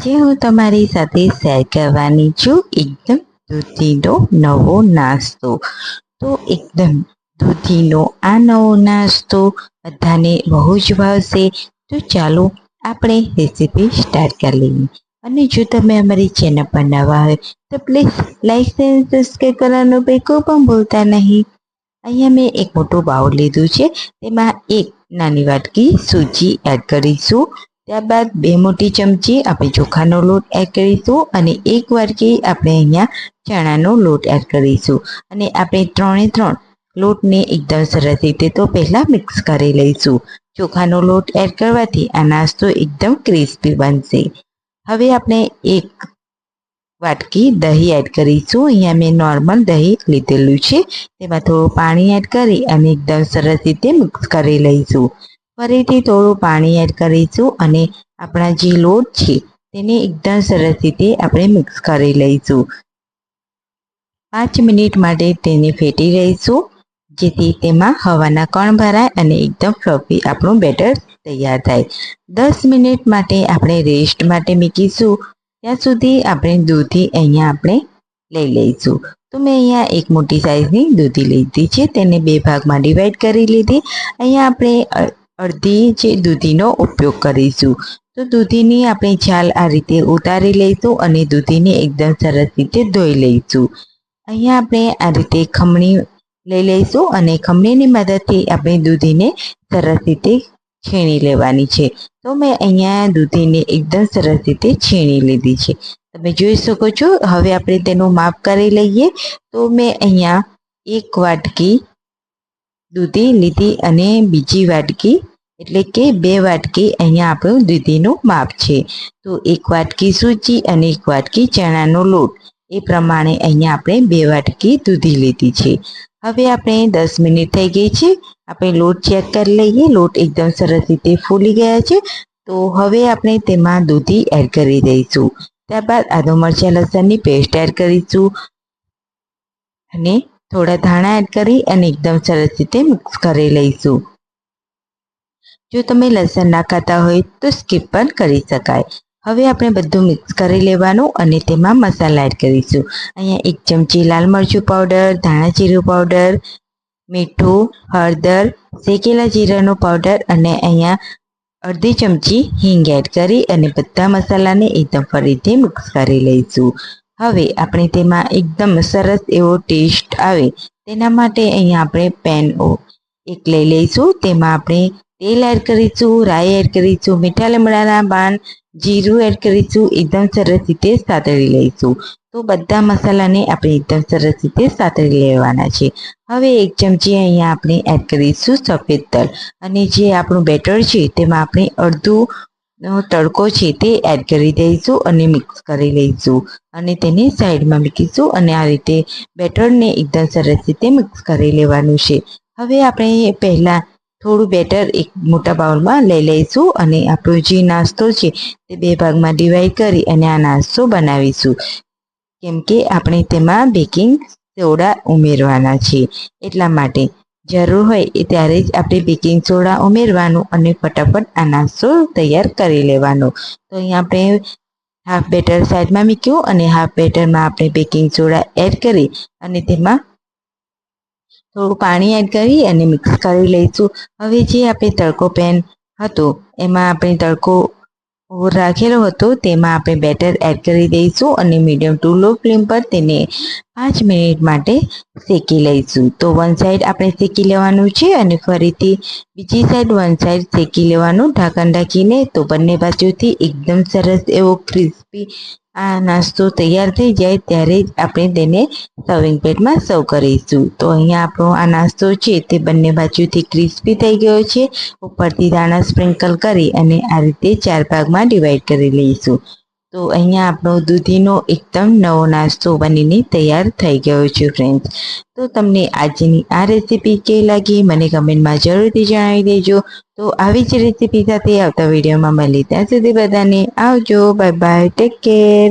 જે હું તમારી સાથે શેર કરવાની છું એકદમ દૂધીનો નવો નાસ્તો. તો એકદમ દૂધીનો આ નવો નાસ્તો બધાને બહુ જ ભાવશે. તો ચાલો આપણે રેસીપી સ્ટાર્ટ કરી લઈએ. અને જો તમે અમારી ચેનલ પર નવા હોય તો પ્લીઝ લાઈક અને સબસ્ક્રાઈબ કરવાનું બિલકુલ પણ ભૂલતા નહીં. અહીંયા મેં એક મોટું બાઉલ લીધું છે, તેમાં એક નાની વાટકી સૂજી એડ કરીશું. ત્યારબાદ 2 મોટી ચમચી આપણે ચોખાનો લોટ એડ કરીશું અને 1 વાટકી આપણે અહીંયા ચણાનો લોટ એડ કરીશું. અને આપણે 3 લોટને એકદમ સરસ રીતે તો પહેલાં મિક્સ કરી લઈશું. ચોખાનો લોટ એડ કરવાથી આ નાસ્તો એકદમ ક્રિસ્પી બનશે. હવે આપણે 1 વાટકી દહીં એડ કરીશું. અહીંયા મેં નોર્મલ દહીં લીધેલું છે, તેમાં થોડું પાણી એડ કરી અને એકદમ સરસ રીતે મિક્સ કરી લઈશું. ફરીથી થોડું પાણી એડ કરીશું અને આપણા જે લોટ છે તેને એકદમ સરસ રીતે આપણે મિક્સ કરી લઈશું. 5 મિનિટ માટે તેને ફેટી લઈશું, જેથી તેમાં હવાના કણ ભરાય અને એકદમ ફ્લફી આપણું બેટર તૈયાર થાય. 10 મિનિટ માટે આપણે રેસ્ટ માટે મૂકીશું. ત્યાં સુધી આપણે દૂધી અહીંયા આપણે લઈ લઈશું. તો મેં અહીંયા એક મોટી સાઈઝની દૂધી લીધી છે, તેને 2 ભાગમાં ડિવાઈડ કરી લીધી. અહીંયા આપણે અડધી જે દૂધીનો ઉપયોગ કરીશું. તો દૂધીની આપણે છાલ આ રીતે ઉતારી લઈશું અને દૂધીને એકદમ સરસ રીતે ધોઈ લઈશું. અહીંયા આપણે આ રીતે ખમણી લઈ લઈશું અને ખમણીની મદદથી આપણે દૂધીને સરસ રીતે છીણી લેવાની છે. તો મેં અહીંયા દૂધીને એકદમ સરસ રીતે છીણી લીધી છે, તમે જોઈ શકો છો. હવે આપણે તેનું માપ કરી લઈએ. તો મેં અહીંયા 1 વાટકી દૂધી લીધી અને બીજી વાટકી એટલે કે 2 વાટકી અહીંયા આપણું દૂધીનું માપ છે. તો 1 વાટકી સૂજી અને 1 વાટકી ચણાનો લોટ એ પ્રમાણે અહીંયા આપણે 2 વાટકી દૂધી લીધી છે. હવે આપણે 10 મિનિટ થઈ ગઈ છે, આપણે લોટ ચેક કરી લઈએ. લોટ એકદમ સરસ રીતે ફૂલી ગયા છે. તો હવે આપણે તેમાં દૂધી એડ કરી દઈશું. ત્યારબાદ આદુ મરચાં લસણની પેસ્ટ એડ કરીશું અને થોડા ધાણા એડ કરી અને એકદમ સરસ રીતે મિક્સ કરી લઈશું. જો તમે લસણ ના ખાતા હોય તો સ્કીપ પણ કરી શકાય. હવે આપણે બધું મિક્સ કરી લેવાનું અને તેમાં મસાલા એડ કરીશું. અહીંયા 1 ચમચી લાલ મરચું પાવડર, ધાણા જીરું પાવડર, મીઠું, હળદર, શેકેલા જીરાનો પાવડર અને અહીંયા અડધી ચમચી હિંગ એડ કરી અને બધા મસાલાને એકદમ ફરીથી મિક્સ કરી લઈશું. હવે આપણે તેમાં એકદમ સરસ એવો ટેસ્ટ આવે તેના માટે અહીંયા આપણે પેન એક લઈ લઈશું. તેમાં આપણે તેલ એડ કરીશું, રાઈ એડ કરીશું, મીઠા લીમડાના પાન, જીરું એડ કરીશું. એકદમ સરસ રીતે સાતળી લઈશું. તો બધા મસાલાને આપણે એકદમ સરસ રીતે સાતળી લેવાના છે. હવે 1 ચમચી અહીંયા આપણે એડ કરીશું સફેદ તલ અને જે આપણું બેટર છે તેમાં આપણે અડધું તડકો છે તે એડ કરી દઈશું અને મિક્સ કરી લઈશું અને તેને સાઈડમાં મૂકીશું અને આ રીતે બેટરને એકદમ સરસ રીતે મિક્સ કરી લેવાનું છે. હવે આપણે પહેલાં થોડું બેટર એક મોટા બાઉલમાં લઈ લઈશું અને આપણો જે નાસ્તો છે તે 2 ભાગમાં ડિવાઈડ કરી અને આ નાસ્તો બનાવીશું. કેમ કે આપણે તેમાં બેકિંગ સોડા ઉમેરવાના છે, એટલા માટે જરૂર હોય ત્યારે જ આપણે બેકિંગ સોડા ઉમેરવાનું અને ફટાફટ આ નાસ્તો તૈયાર કરી લેવાનો. તો અહીંયા આપણે હાફ બેટર સાઈડમાં મૂક્યું અને હાફ બેટરમાં આપણે બેકિંગ સોડા એડ કરી અને તેમાં થોડું પાણી એડ કરી અને મિક્સ કરી લઈશું. હવે જે આપણે તડકો પેન હતો એમાં આપણે તડકો રાખેલો હતો તેમાં આપણે બેટર એડ કરી દઈશું અને મીડિયમ ટુ લો ફ્લેમ પર તેને 5 મિનિટ માટે શેકી લઈશું. તો 1 સાઈડ આપણે શેકી લેવાનું છે અને ફરીથી બીજી સાઈડ 1 સાઈડ શેકી લેવાનું ઢાંકણ ઢાંકીને. તો બંને બાજુથી એકદમ સરસ એવો ક્રિસ્પી આ નાસ્તો તૈયાર થઈ જાય ત્યારે જ આપણે તેને સર્વિંગ પ્લેટમાં સર્વ કરીશું. તો અહીંયા આપણો આ નાસ્તો છે તે બંને બાજુથી ક્રિસ્પી થઈ ગયો છે. ઉપરથી દાણા સ્પ્રિંકલ કરી અને આ રીતે 4 ભાગમાં ડિવાઈડ કરી લઈશું. તો અહીંયા આપણો દૂધીનો એકદમ નવો નાસ્તો બનીને તૈયાર થઈ ગયો છે ફ્રેન્ડ્સ. તો તમને આજની આ રેસીપી કેવી લાગી મને કમેન્ટમાં જરૂરથી જણાવી દેજો. તો આવી જ રેસીપી સાથે આવતા વિડીયોમાં મળીએ. ત્યાં સુધી બધાને આવજો, બાય બાય, ટેક કેર.